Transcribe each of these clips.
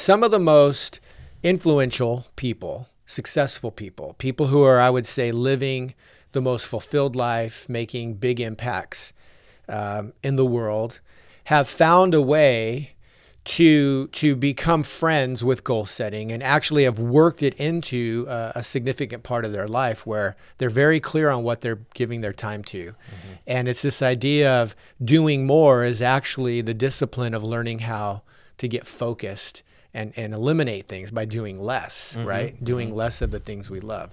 some of the most influential people, successful people, people who are, I would say, living the most fulfilled life, making big impacts in the world, have found a way to become friends with goal setting and actually have worked it into a significant part of their life where they're very clear on what they're giving their time to. Mm-hmm. And it's this idea of doing more is actually the discipline of learning how to get focused and eliminate things by doing less, mm-hmm. right? Doing mm-hmm. less of the things we love.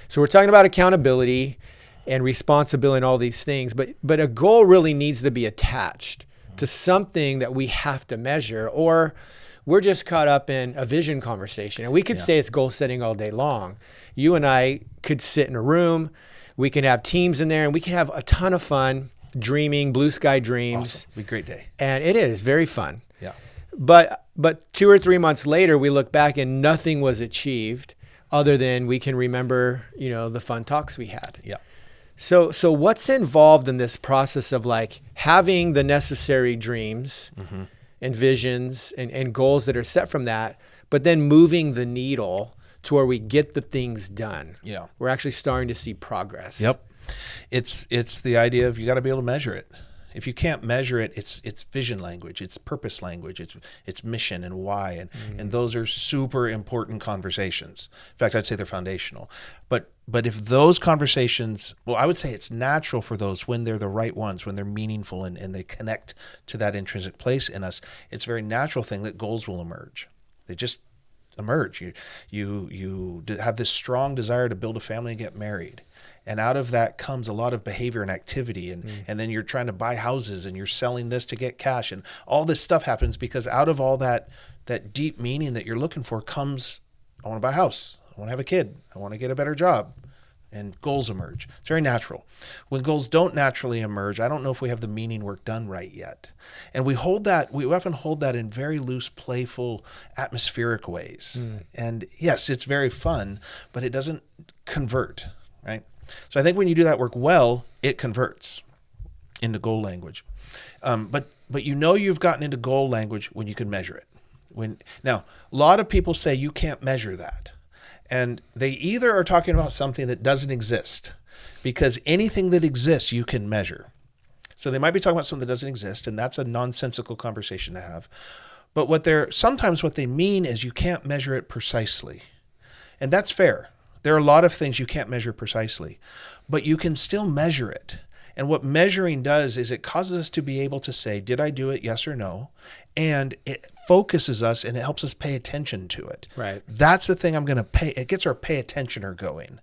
So we're talking about accountability and responsibility and all these things, but a goal really needs to be attached to something that we have to measure, or we're just caught up in a vision conversation. And we could say it's goal setting all day long. You and I could sit in a room, we can have teams in there, and we can have a ton of fun dreaming, blue sky dreams. Awesome. It'd be a great day. And it is very fun. Yeah. But 2 or 3 months later, we look back and nothing was achieved other than we can remember, the fun talks we had. Yeah. So what's involved in this process of like having the necessary dreams mm-hmm. and visions and goals that are set from that, but then moving the needle to where we get the things done? Yeah. We're actually starting to see progress. Yep. It's the idea of you got to be able to measure it. If you can't measure it, it's vision language, it's purpose language, it's mission and why, and those are super important conversations. In fact, I'd say they're foundational. But if those conversations, well, I would say it's natural for those when they're the right ones, when they're meaningful and they connect to that intrinsic place in us. It's a very natural thing that goals will emerge. They just emerge. You have this strong desire to build a family and get married. And out of that comes a lot of behavior and activity. And then you're trying to buy houses and you're selling this to get cash. And all this stuff happens because out of all that deep meaning that you're looking for comes, I want to buy a house. I want to have a kid. I want to get a better job. And goals emerge. It's very natural. When goals don't naturally emerge, I don't know if we have the meaning work done right yet. And we often hold that in very loose, playful, atmospheric ways. And yes, it's very fun, but it doesn't convert, right? So I think when you do that work well, it converts into goal language. But you've gotten into goal language when you can measure it. Now, a lot of people say you can't measure that. And they either are talking about something that doesn't exist, because anything that exists you can measure. So they might be talking about something that doesn't exist, and that's a nonsensical conversation to have. But sometimes what they mean is you can't measure it precisely. And that's fair. There are a lot of things you can't measure precisely, but you can still measure it. And what measuring does is it causes us to be able to say, did I do it? Yes or no? And it focuses us and it helps us pay attention to it. Right. That's the thing I'm going to pay. It gets our pay attentioner going,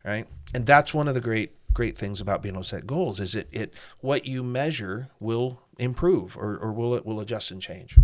right? And that's one of the great things about being able to set goals is it what you measure will improve or will adjust and change.